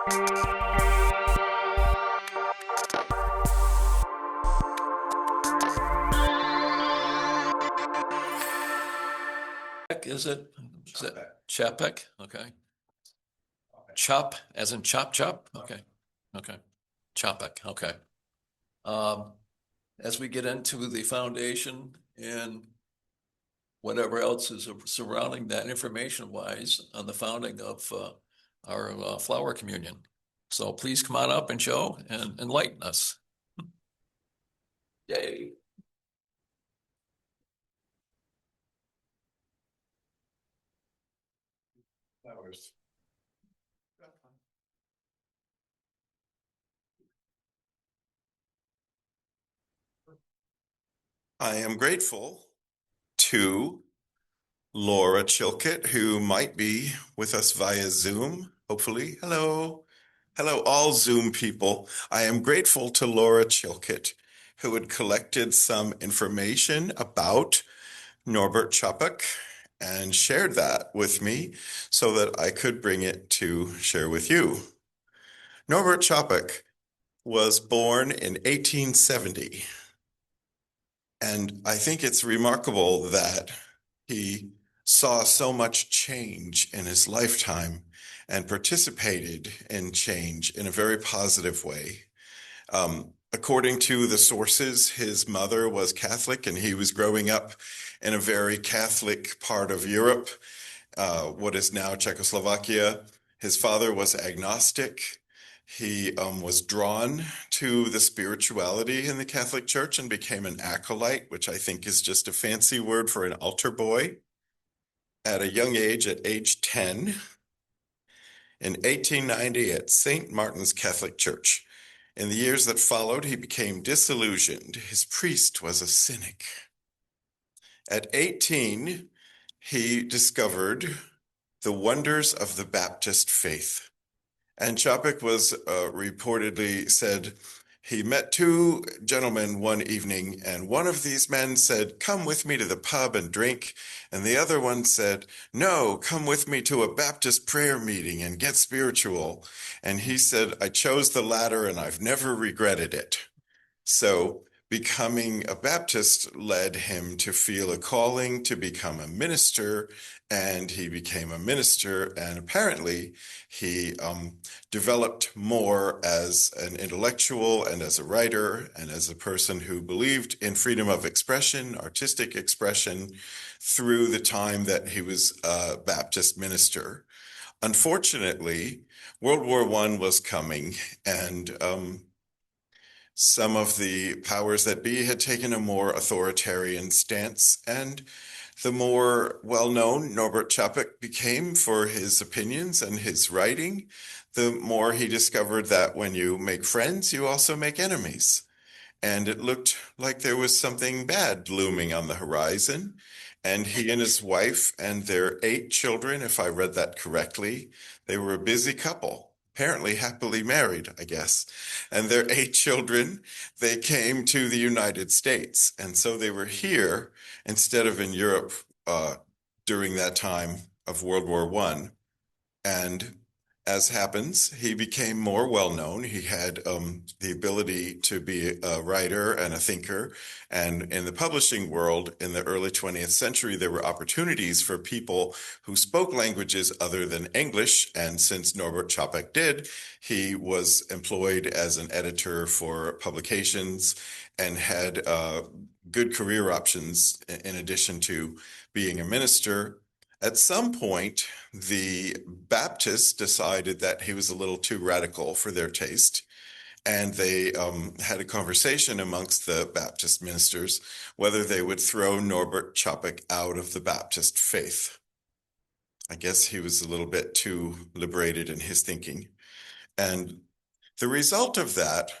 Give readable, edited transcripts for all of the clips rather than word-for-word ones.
Is it Chapek? Okay. Chop, as in chop chop? Okay. Okay. Chapek, okay. As we get into the foundation and whatever else is surrounding that information-wise on the founding of our flower communion. So please come on up and show and enlighten us. Yay. Flowers. I am grateful to Laura Chilcutt, who might be with us via Zoom, hopefully. Hello. Hello, all Zoom people. I am grateful to Laura Chilcutt, who had collected some information about Norbert Chapek and shared that with me so that I could bring it to share with you. Norbert Chapek was born in 1870. And I think it's remarkable that he saw so much change in his lifetime and participated in change in a very positive way. According to the sources, his mother was Catholic and he was growing up in a very Catholic part of Europe, what is now Czechoslovakia. His father was agnostic. He was drawn to the spirituality in the Catholic Church and became an acolyte, which I think is just a fancy word for an altar boy. At a young age, at age 10, in 1890 at St. Martin's Catholic Church. In the years that followed, he became disillusioned. His priest was a cynic. At 18, he discovered the wonders of the Baptist faith. And Chapek was reportedly said he met two gentlemen one evening, and one of these men said, "Come with me to the pub and drink." And the other one said, "No, come with me to a Baptist prayer meeting and get spiritual." And he said, "I chose the latter and I've never regretted it." So becoming a Baptist led him to feel a calling to become a minister, and he became a minister, and apparently he developed more as an intellectual and as a writer and as a person who believed in freedom of expression, artistic expression, through the time that he was a Baptist minister. Unfortunately, World War I was coming, and some of the powers that be had taken a more authoritarian stance, and the more well-known Norbert Chapek became for his opinions and his writing, the more he discovered that when you make friends, you also make enemies. And it looked like there was something bad looming on the horizon. And he and his wife and their 8 children, if I read that correctly, they were a busy couple. Apparently happily married, I guess. And their 8 children, they came to the United States. And so they were here instead of in Europe during that time of World War I. And as happens, he became more well-known. He had the ability to be a writer and a thinker. And in the publishing world, in the early 20th century, there were opportunities for people who spoke languages other than English. And since Norbert Chapek did, he was employed as an editor for publications and had good career options in addition to being a minister. At some point, the Baptists decided that he was a little too radical for their taste, and they had a conversation amongst the Baptist ministers whether they would throw Norbert Chapek out of the Baptist faith. I guess he was a little bit too liberated in his thinking. And the result of that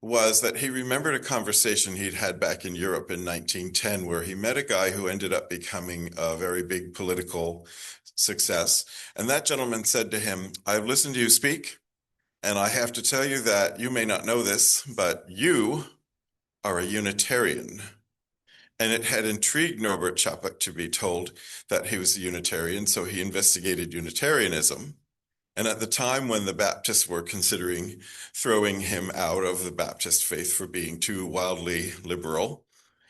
was that he remembered a conversation he'd had back in Europe in 1910, where he met a guy who ended up becoming a very big political success. And that gentleman said to him, "I've listened to you speak, and I have to tell you that you may not know this, but you are a Unitarian." And it had intrigued Norbert Chapek to be told that he was a Unitarian, so he investigated Unitarianism. And at the time when the Baptists were considering throwing him out of the Baptist faith for being too wildly liberal,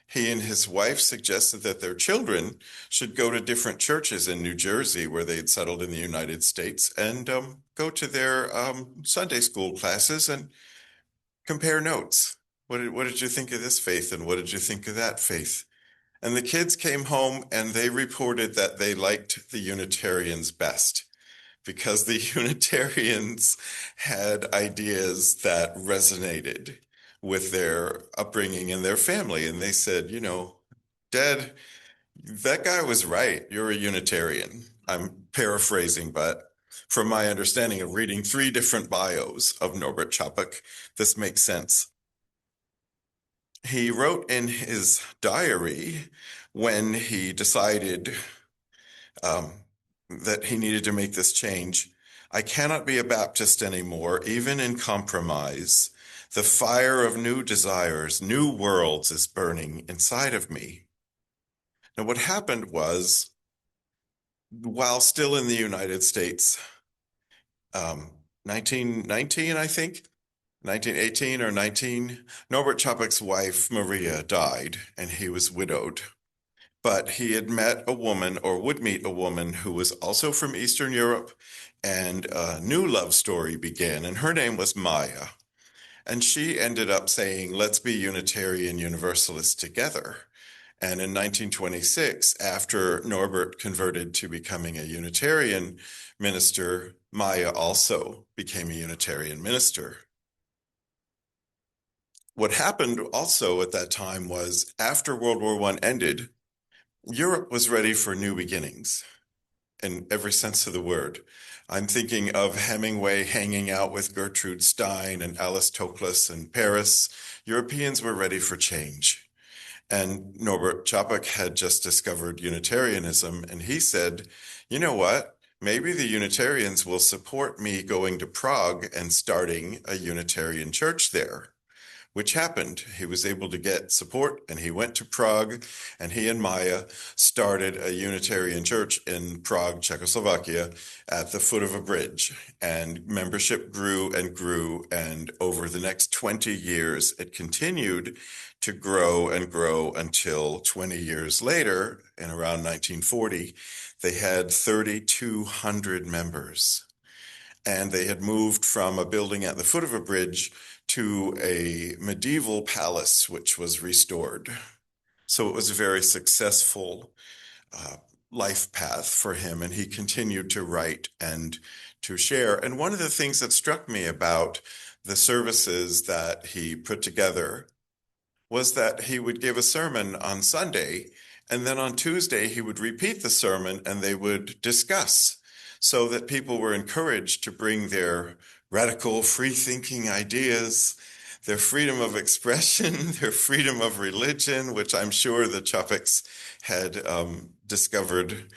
he and his wife suggested that their children should go to different churches in New Jersey, where they had settled in the United States, and go to their Sunday school classes and compare notes. What did you think of this faith, and what did you think of that faith? And the kids came home and they reported that they liked the Unitarians best because the Unitarians had ideas that resonated with their upbringing and their family. And they said, you know, Dad, that guy was right. You're a Unitarian. I'm paraphrasing, but from my understanding of reading 3 different bios of Norbert Chapek, this makes sense. He wrote in his diary when he decided that he needed to make this change. I cannot be a Baptist anymore, even in compromise. The fire of new desires, new worlds is burning inside of me. Now, what happened was, while still in the United States, 1919, I think, 1918 or 19, Norbert Chapek's wife, Maria, died, and he was widowed. But he had met a woman, or would meet a woman, who was also from Eastern Europe, and a new love story began, and her name was Maya. And she ended up saying, let's be Unitarian Universalists together. And in 1926, after Norbert converted to becoming a Unitarian minister, Maya also became a Unitarian minister. What happened also at that time was, after World War I ended, Europe was ready for new beginnings in every sense of the word. I'm thinking of Hemingway hanging out with Gertrude Stein and Alice Toklas in Paris. Europeans were ready for change. And Norbert Chapek had just discovered Unitarianism, and he said, you know what? Maybe the Unitarians will support me going to Prague and starting a Unitarian church there, which happened. He was able to get support, and he went to Prague, and he and Maya started a Unitarian church in Prague, Czechoslovakia, at the foot of a bridge. And membership grew and grew, and over the next 20 years, it continued to grow and grow until 20 years later, in around 1940, they had 3,200 members. And they had moved from a building at the foot of a bridge to a medieval palace, which was restored. So it was a very successful life path for him, and he continued to write and to share. And one of the things that struck me about the services that he put together was that he would give a sermon on Sunday, and then on Tuesday he would repeat the sermon and they would discuss, so that people were encouraged to bring their radical, free-thinking ideas, their freedom of expression, their freedom of religion, which I'm sure the Chapeks had discovered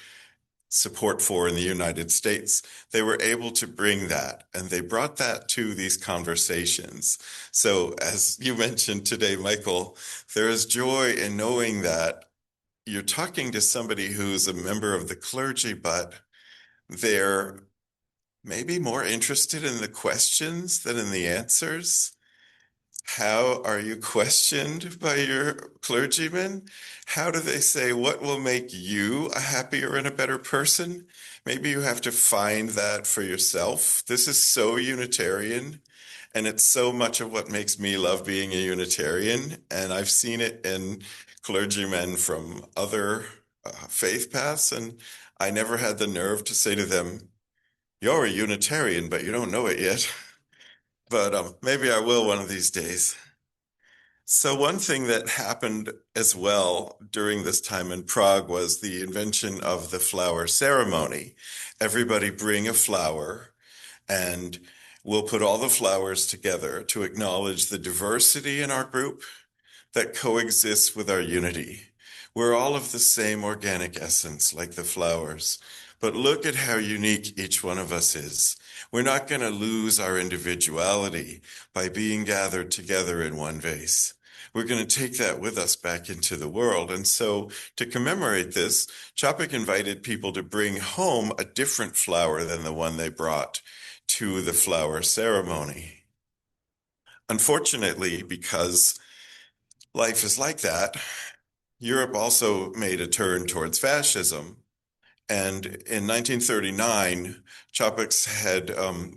support for in the United States. They were able to bring that, and they brought that to these conversations. So as you mentioned today, Michael, there is joy in knowing that you're talking to somebody who's a member of the clergy, but they're maybe more interested in the questions than in the answers. How are you questioned by your clergyman? How do they say, what will make you a happier and a better person? Maybe you have to find that for yourself. This is so Unitarian, and it's so much of what makes me love being a Unitarian. And I've seen it in clergymen from other faith paths, and I never had the nerve to say to them, you're a Unitarian, but you don't know it yet. But maybe I will one of these days. So one thing that happened as well during this time in Prague was the invention of the flower ceremony. Everybody bring a flower, and we'll put all the flowers together to acknowledge the diversity in our group that coexists with our unity. We're all of the same organic essence, like the flowers, but look at how unique each one of us is. We're not going to lose our individuality by being gathered together in one vase. we're going to take that with us back into the world. And so to commemorate this, Chopik invited people to bring home a different flower than the one they brought to the flower ceremony. Unfortunately, because life is like that, Europe also made a turn towards fascism. And in 1939, Chopix had,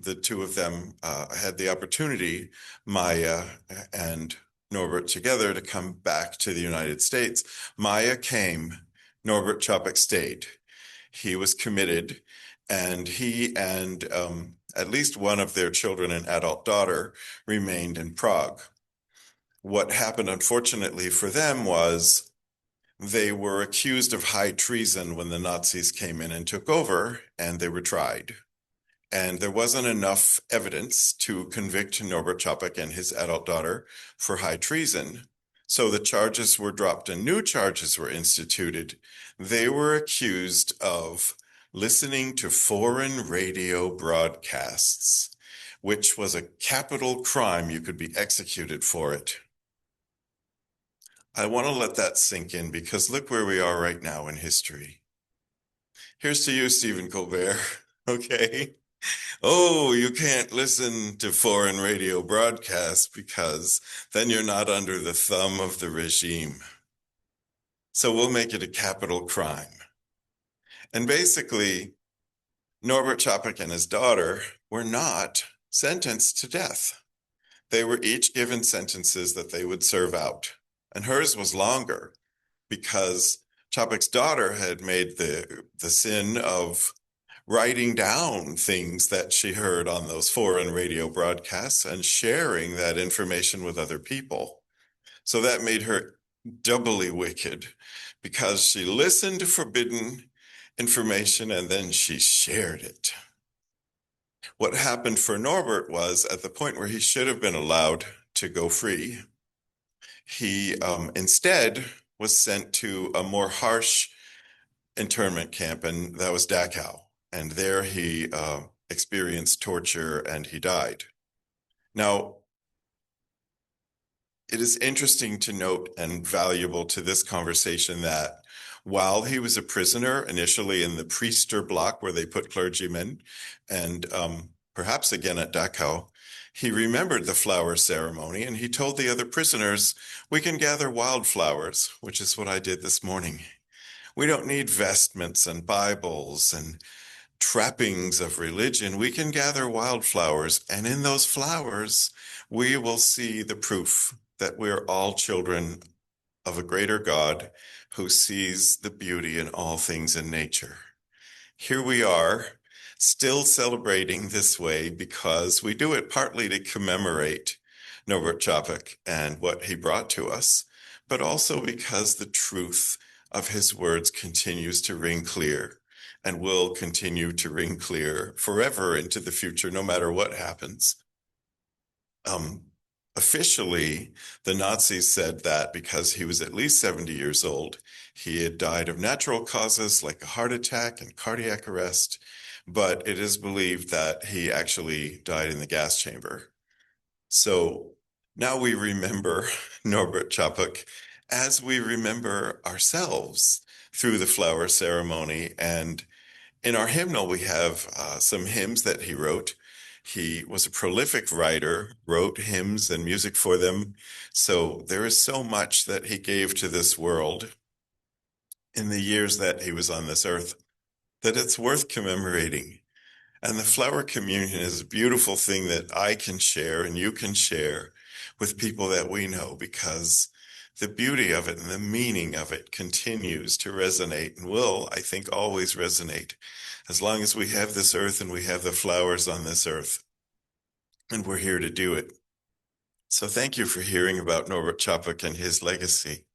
the two of them had the opportunity, Maya and Norbert together, to come back to the United States. Maya came, Norbert Chopik stayed. He was committed, and he and at least one of their children, an adult daughter, remained in Prague. What happened, unfortunately for them, was they were accused of high treason when the Nazis came in and took over, and they were tried. And there wasn't enough evidence to convict Norbert Chopik and his adult daughter for high treason. So the charges were dropped and new charges were instituted. They were accused of listening to foreign radio broadcasts, which was a capital crime. You could be executed for it. I want to let that sink in because look where we are right now in history. Here's to you, Stephen Colbert. Okay. Oh, you can't listen to foreign radio broadcasts because then you're not under the thumb of the regime. So we'll make it a capital crime. And basically, Norbert Chopik and his daughter were not sentenced to death. They were each given sentences that they would serve out. And hers was longer because Chopik's daughter had made the sin of writing down things that she heard on those foreign radio broadcasts and sharing that information with other people. So that made her doubly wicked because she listened to forbidden information and then she shared it. What happened for Norbert was at the point where he should have been allowed to go free, he instead was sent to a more harsh internment camp, and that was Dachau. And there he experienced torture and he died. Now, it is interesting to note and valuable to this conversation that while he was a prisoner, initially in the Priester block where they put clergymen, and perhaps again at Dachau, he remembered the flower ceremony and he told the other prisoners, we can gather wildflowers, which is what I did this morning. We don't need vestments and Bibles and trappings of religion. We can gather wildflowers, and in those flowers, we will see the proof that we're all children of a greater God who sees the beauty in all things in nature. Here we are, still celebrating this way because we do it partly to commemorate Norbert Chopik and what he brought to us, but also because the truth of his words continues to ring clear and will continue to ring clear forever into the future, no matter what happens. Officially, the Nazis said that because he was at least 70 years old, he had died of natural causes like a heart attack and cardiac arrest, but it is believed that he actually died in the gas chamber. So now we remember Norbert Chopik as we remember ourselves through the flower ceremony. And in our hymnal, we have some hymns that he wrote. He was a prolific writer, wrote hymns and music for them. So there is so much that he gave to this world in the years that he was on this earth that it's worth commemorating. And the flower communion is a beautiful thing that I can share and you can share with people that we know, because the beauty of it and the meaning of it continues to resonate and will, I think, always resonate as long as we have this earth and we have the flowers on this earth. And we're here to do it. So thank you for hearing about Norbert Chopik and his legacy.